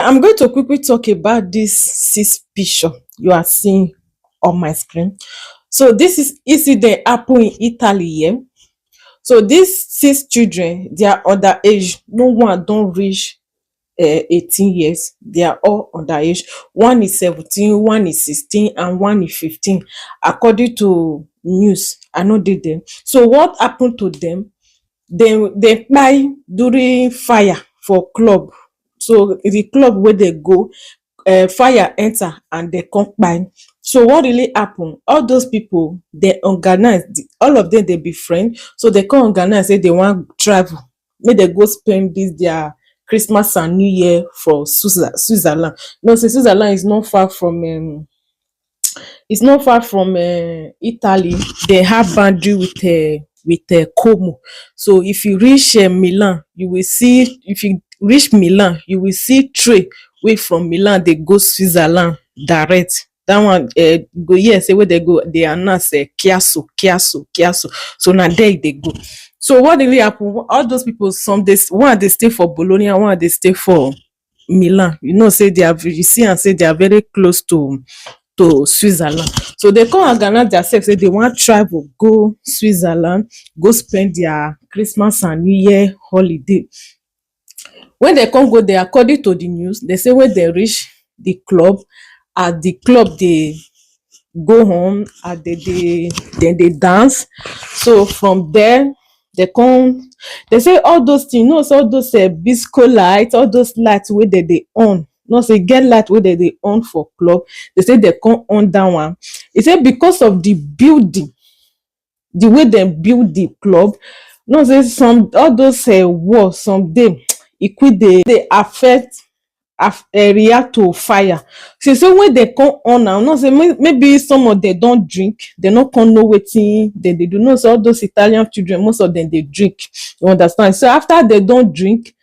I'm going to quickly talk about this six picture you are seeing on my screen. So this is incident happen in Italy here. So these six children, they are underage. No one don't reach 18 years. They are all underage. One is 17, one is 16, and one is 15. According to news, I know they them. So what happened to them? They kpai during fire for club. So the club where they go, fire enter and they come kpai. So what really happen? All those people they organize, all of them they be friend, so they come organize say they want travel, make they go spend this their Christmas and New Year for Switzerland. No, say Switzerland is not far from Italy. They have boundary with Como. So if you reach Milan, you will see. If you reach Milan, you will see train wey from Milan dey go Switzerland direct. That one go hear say where they go, they announce Chiasso, Chiasso, Chiasso. So na there they go. So what really happen? All those people, some they one they stay for Bologna, one they stay for Milan. You know, say they are, you see and say they are very close to Switzerland. So they come organize themselves say they want travel go Switzerland, go spend their Christmas and New Year holiday. When they come go there, according to the news, they say when they reach the club, at the club they go home, and then they dance. So from there they come, they say all those things, you know, so all those bisco lights, all those lights wey they on, no say get light wey they on for club, they say they come on that one. E say because of the building, the way dem build the club, no say some all those walls some dey e quick dey affect react to fire. So when they come on now, no say maybe some of them don drink, they no come know wetin dem dey do. No say all those Italian children, most of them dey drink, you understand. So after they don drink,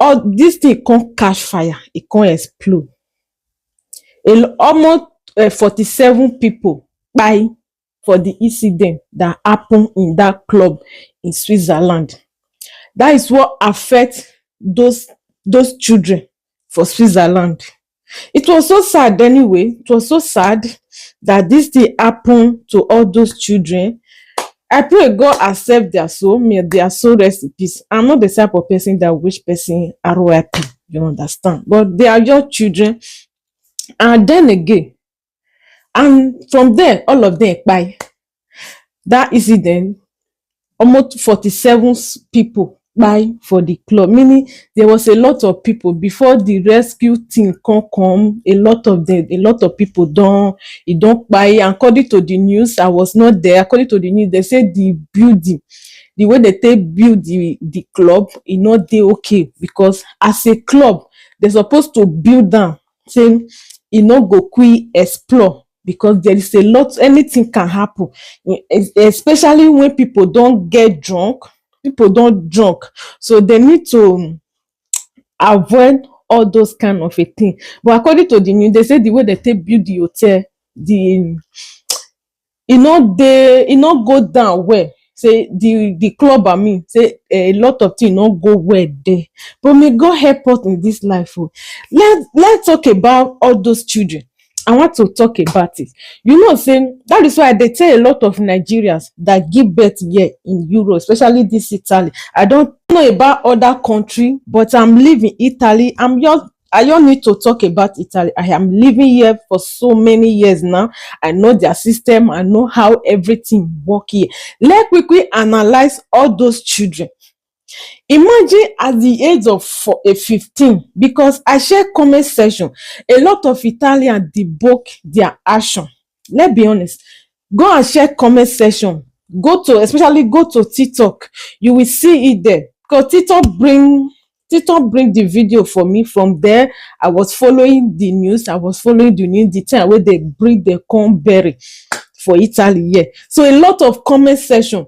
all this thing come catch fire, e come explode. Almost 47 people kpai for the incident that happen in that club in Switzerland. That is what affect those children for Switzerland. It was so sad anyway. It was so sad that this thing happen to all those children. I pray God accept their soul, may their soul rest in peace. I'm not the type of person that wish person RIP, you understand. But they are your children. And then again, and from there, all of them kpai. That incident, almost 47 people kpai for the club, meaning there was a lot of people before the rescue team come. A lot of people don kpai. According to the news, I was not there. According to the news, they say the building, the way they take build the club, e no dey okay, because as a club they supposed to build am say e no go quick explore, because there is a lot, anything can happen, especially when people don get drunk, so they need to avoid all those kind of a thing. But according to the news, they say the way they take build the hotel, e no go down well. Say the club, I mean, say a lot of things no go well there. But may God help us in this life. Let's talk about all those children. I want to talk about it. You know, saying that is why they tell a lot of Nigerians that give birth here in Europe, especially this Italy. I don't know about other country, but I'm living Italy. I don't need to talk about Italy. I am living here for so many years now. I know their system. I know how everything work here. Let's quickly analyze all those children. Imagine at the age of 15, because I share comment section, a lot of Italians debunk their action. Let's be honest. Go and share comment section. Especially go to TikTok. You will see it there. Because TikTok bring the video for me. From there, I was following the news. The time where they bring the cornberry for Italy here. So a lot of comment section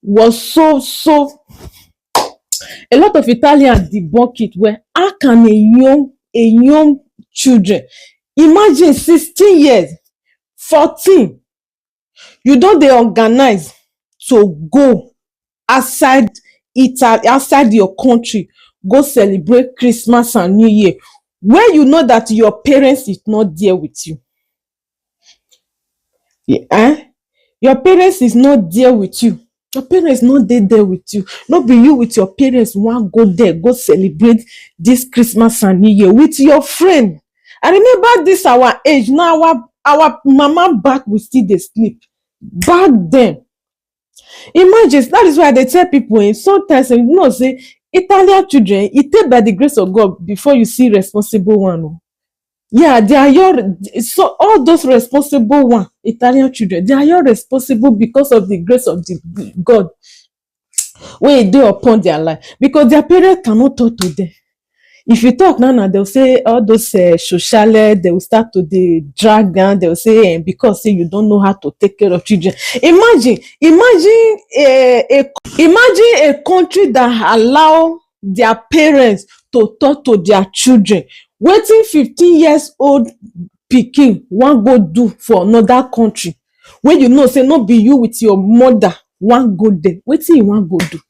was so a lot of Italians debunk it. Where how can a young children, imagine 16 years, 14, you don dey organize to go outside Italy, outside your country, go celebrate Christmas and New Year, when you know that your parents is not there with you. Your parents is not there with you. Your parents not there with you. Not be you with your parents wan go there go celebrate this Christmas and New Year with your friend. I remember this our age now, our mama back we still dey sleep. Back then, imagine, that is why they tell people sometimes you know say Italian children, e take by the grace of God before you see responsible one. Yeah, they are your, so all those responsible one Italian children, they are your responsible because of the grace of the God wey e dey upon their life, because their parents cannot talk to them. If you talk now, they'll say all those sociale, they will start to dey drag down. They will say because say you don't know how to take care of children. Imagine a country that allow their parents to talk to their children. Wetin 15 years old pikin wan go do for another country, when you know say no be you with your mother wan go there, wetin you wan go do?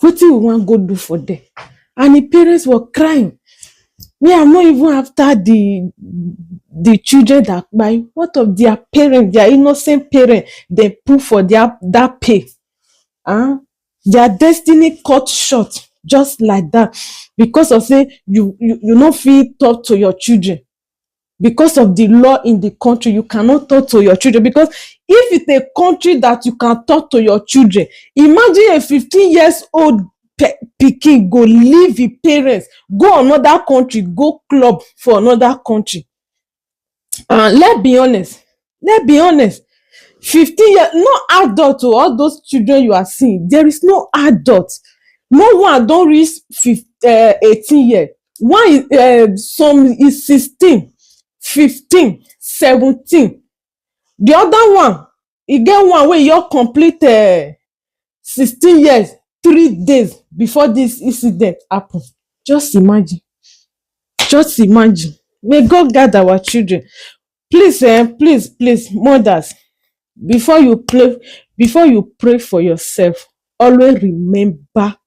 Wetin you wan go do for there? And the parents were crying. Me, I'm not even after the children that buy. What of their parents, their innocent parents, they put for that pay? Their destiny cut short just like that because of say you no fit talk to your children. Because of the law in the country, you cannot talk to your children. Because if it's a country that you can talk to your children, imagine a 15 years old pikin go leave his parents, go another country, go club for another country. Let's be honest, 15 years, no adult to all those children you are seeing. There is no adult. No one don reach 18 years. One some is 16, 15, 17. The other one, e get one wey just complete 16 years 3 days before this incident happen. Just imagine. May God guide our children. Please, please, mothers, before you pray for yourself, always remember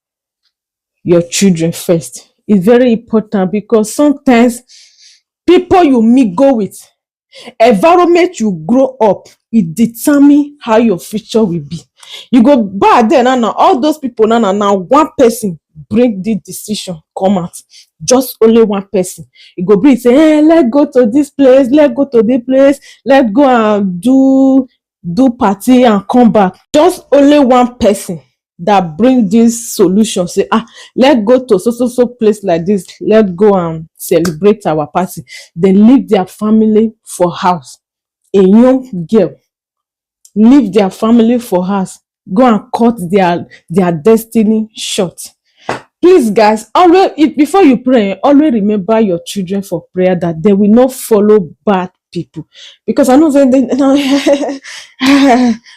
your children first. It's very important, because sometimes people you mingle with, environment you grow up, it determine how your future will be. You go back there now, all those people now one person bring this decision come out. Just only one person. You go bring say, hey, let's go to this place, let's go to this place, let's go and do party and come back. Just only one person that bring this solution, say, let's go to so place like this, let's go and celebrate our party. They leave their family for house. A young girl leave their family for house, go and cut their destiny short. Please, guys, always, before you pray, always remember your children for prayer, that they will not follow bad people. Because I know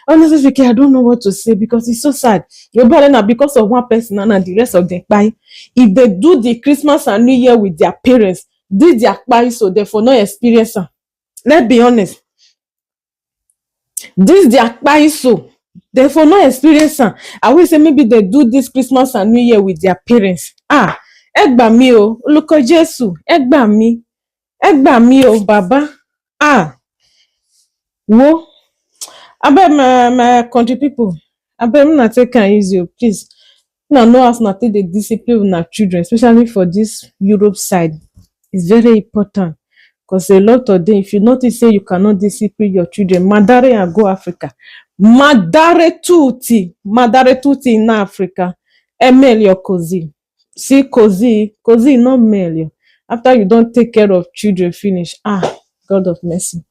honestly speaking, I don't know what to say, because it's so sad. Because of one person and the rest of them kpai. If they do the Christmas and New Year with their parents, did their kpai, so therefore no experience. Let's be honest. This their kpai, so therefore no experience. I will say maybe they do this Christmas and New Year with their parents. Ẹ gbà mí o, olùkọ́ Jésù, ẹ gbà mí o, baba. Wo, abeg my country people, abeg una take am easy o, please. Una know as una take dey discipline una children, especially for this Europe side. It's very important, because a lot of them, if you notice say you cannot discipline your children, madare and go Africa. Madare tutti in Africa. Meglio così. See, così not meglio. After you don't take care of children, finish. God of mercy.